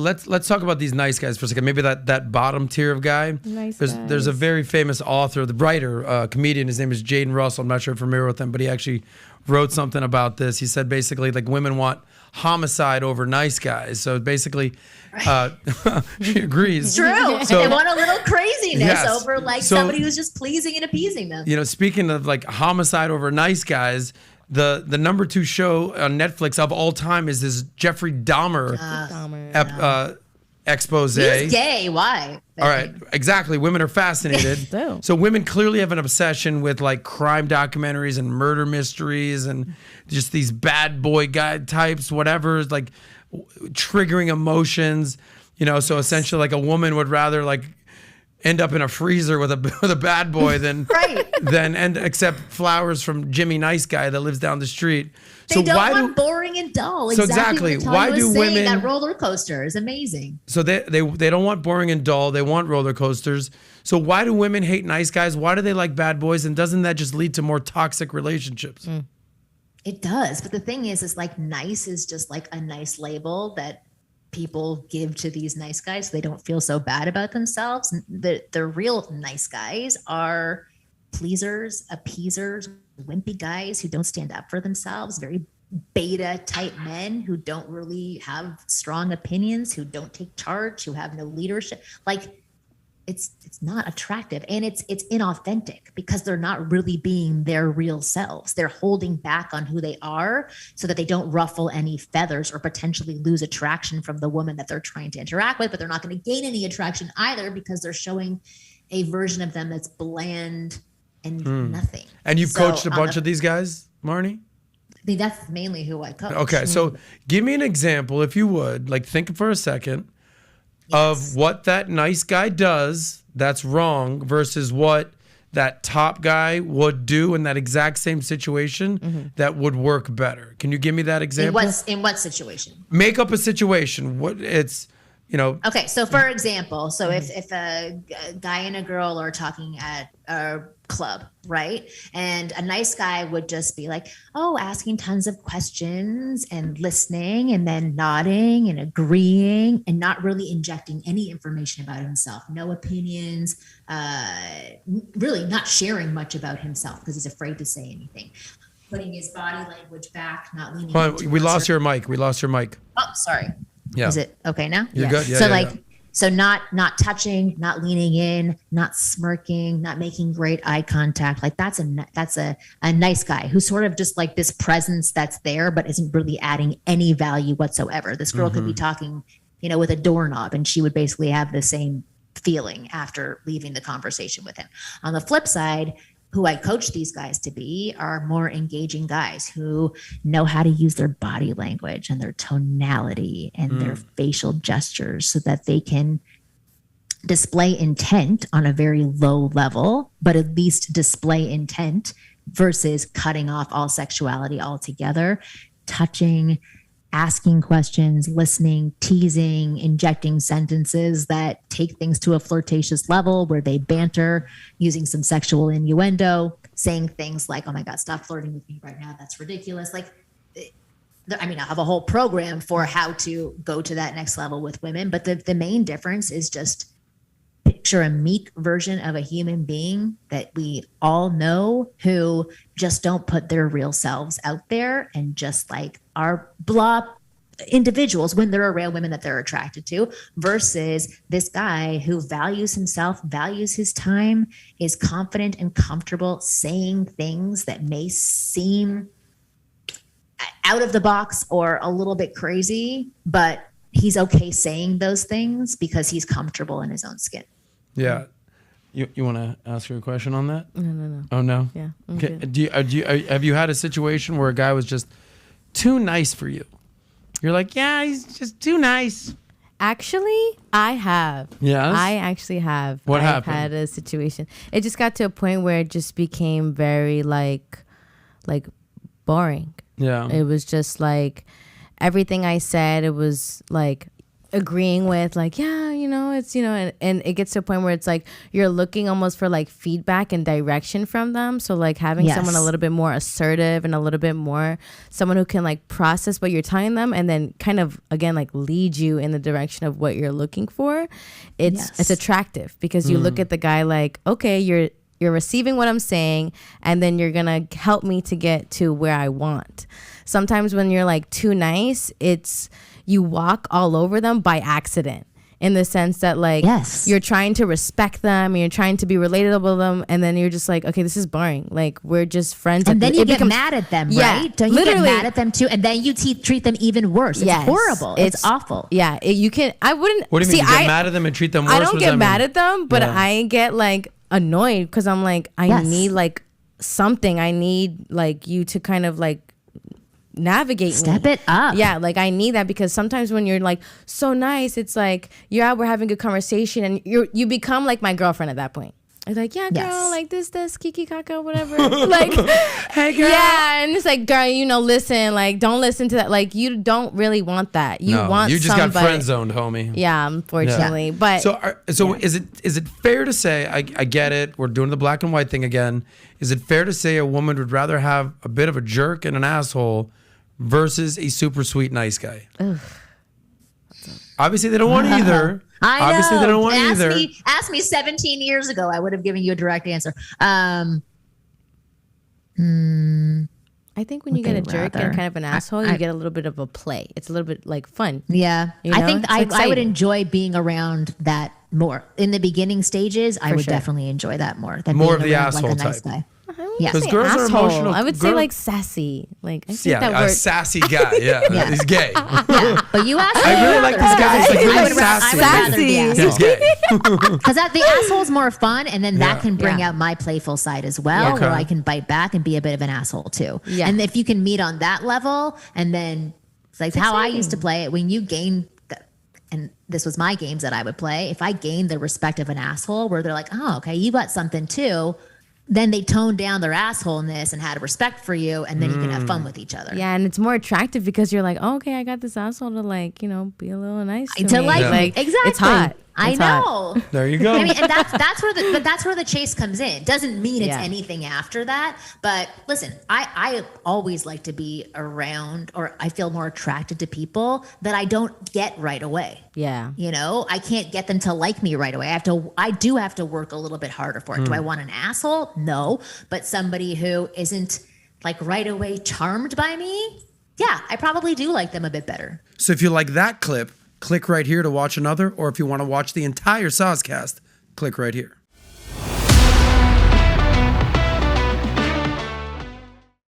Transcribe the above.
let's talk about these nice guys for a second. Maybe that bottom tier of guy. There's a very famous author, the writer, comedian. His name is Jaden Russell. I'm not sure if you're familiar with him, but he actually wrote something about this. He said basically like women want homicide over nice guys. So basically, she agrees. It's true. So, they want a little craziness over like somebody who's just pleasing and appeasing them. You know, speaking of like homicide over nice guys, the number 2 show on Netflix of all time is this Jeffrey Dahmer expose. He's gay. Why? All right, exactly. Women are fascinated. So women clearly have an obsession with like crime documentaries and murder mysteries and just these bad boy guy types, whatever, like triggering emotions. You know, so essentially like a woman would rather like end up in a freezer with a bad boy than than accept flowers from Jimmy Nice Guy that lives down the street. They don't want boring and dull. So exactly. Why do women? That roller coaster is amazing. So they don't want boring and dull. They want roller coasters. So why do women hate nice guys? Why do they like bad boys? And doesn't that just lead to more toxic relationships? It does. But the thing is like nice is just like a nice label that people give to these nice guys so they don't feel so bad about themselves. The real nice guys are pleasers, appeasers, wimpy guys who don't stand up for themselves, very beta type men who don't really have strong opinions, who don't take charge, who have no leadership. Like it's not attractive, and it's inauthentic because they're not really being their real selves. They're holding back on who they are so that they don't ruffle any feathers or potentially lose attraction from the woman that they're trying to interact with, but they're not going to gain any attraction either because they're showing a version of them that's bland and nothing. And you've coached a bunch of these guys, Marnie? I think that's mainly who I coach. Okay, so give me an example, if you would, like think for a second of what that nice guy does that's wrong versus what that top guy would do in that exact same situation that would work better. Can you give me that example? In what situation? Make up a situation. What it's, you know. Okay, so for example, so if a guy and a girl are talking at a club, right? And a nice guy would just be like, asking tons of questions and listening and then nodding and agreeing and not really injecting any information about himself, no opinions, really not sharing much about himself because he's afraid to say anything. Putting his body language back, not leaning. We lost your mic. Oh, sorry. Yeah. Is it okay now? You're good. Yeah, so so not touching, not leaning in, not smirking, not making great eye contact. Like that's a nice guy who's sort of just like this presence that's there, but isn't really adding any value whatsoever. This girl could be talking, with a doorknob, and she would basically have the same feeling after leaving the conversation with him. On the flip side, who I coach these guys to be are more engaging guys who know how to use their body language and their tonality and their facial gestures so that they can display intent on a very low level, but at least display intent versus cutting off all sexuality altogether, touching, asking questions, listening, teasing, injecting sentences that take things to a flirtatious level where they banter using some sexual innuendo, saying things like, "Oh my God, stop flirting with me right now. That's ridiculous." Like, I mean, I have a whole program for how to go to that next level with women. But the main difference is just picture a meek version of a human being that we all know who just don't put their real selves out there and just like are blah individuals when there are real women that they're attracted to, versus this guy who values himself, values his time, is confident and comfortable saying things that may seem out of the box or a little bit crazy, but he's okay saying those things because he's comfortable in his own skin. Yeah. You want to ask her a question on that? No. Oh, no? Yeah. Okay. Have you had a situation where a guy was just too nice for you? You're like, yeah, he's just too nice. Actually, I have. Yes? I actually have. What happened? I've had a situation. It just got to a point where it just became very like boring. Yeah. It was just like everything I said, it was like agreeing with, like, yeah, it's, and it gets to a point where it's like you're looking almost for like feedback and direction from them. So like having someone a little bit more assertive and a little bit more someone who can like process what you're telling them and then kind of, again, like lead you in the direction of what you're looking for. It's attractive because you look at the guy like, okay, you're receiving what I'm saying, and then you're gonna help me to get to where I want. Sometimes when you're like too nice, you walk all over them by accident, in the sense that like you're trying to respect them and you're trying to be relatable with them, and then you're just like, okay, this is boring. Like, we're just friends. And then you get mad at them, right? Don't you get mad at them too? And then you treat them even worse. It's horrible. It's awful. Yeah, you can. I wouldn't. What do you mean? You get mad at them and treat them worse? I don't get mad at them, but I get like annoyed because I'm like, I need like something. I need like you to kind of like navigate step it up. Yeah, like I need that, because sometimes when you're like so nice, it's like we're having a conversation and you become like my girlfriend at that point. It's like, yeah, girl, like this, kiki kaka, whatever. Like, hey, girl. Yeah, and it's like, girl, listen, like, don't listen to that. Like, you don't really want that. You just got friend zoned, homie. Yeah, unfortunately. But so is it fair to say? I get it. We're doing the black and white thing again. Is it fair to say a woman would rather have a bit of a jerk and an asshole versus a super sweet nice guy? Ugh. Obviously, they don't want either. I know. Obviously, they don't want either. Ask me 17 years ago. I would have given you a direct answer. I think when you get a jerk and kind of an asshole, you get a little bit of a play. It's a little bit like fun. Yeah. I think I would enjoy being around that more. In the beginning stages, I would definitely enjoy that more. Than more being of the around, asshole like, a nice type. guy. Because girls are emotional. I would say like sassy. Like, I think that word. A sassy guy. Yeah, he's gay. Yeah, but you asked. I really like this guy. He's like really sassy. He's gay. Because the asshole's more fun, and then that can bring out my playful side as well, where I can bite back and be a bit of an asshole too. Yeah. And if you can meet on that level, and then it's like how I used to play it, when you gain. And this was my games that I would play. If I gained the respect of an asshole, where they're like, oh, okay, you got something too. Then they toned down their assholeness and had respect for you, and then you can have fun with each other. Yeah, and it's more attractive because you're like, oh, okay, I got this asshole to like, be a little nice to me. Like me. Exactly. It's hot. I know. There you go. I mean, and that's where the chase comes in. Doesn't mean it's anything after that. But listen, I always like to be around, or I feel more attracted to people that I don't get right away. Yeah. I can't get them to like me right away. I do have to work a little bit harder for it. Do I want an asshole? No. But somebody who isn't like right away charmed by me? Yeah, I probably do like them a bit better. So if you like that clip, click right here to watch another, or if you want to watch the entire Soscast, click right here.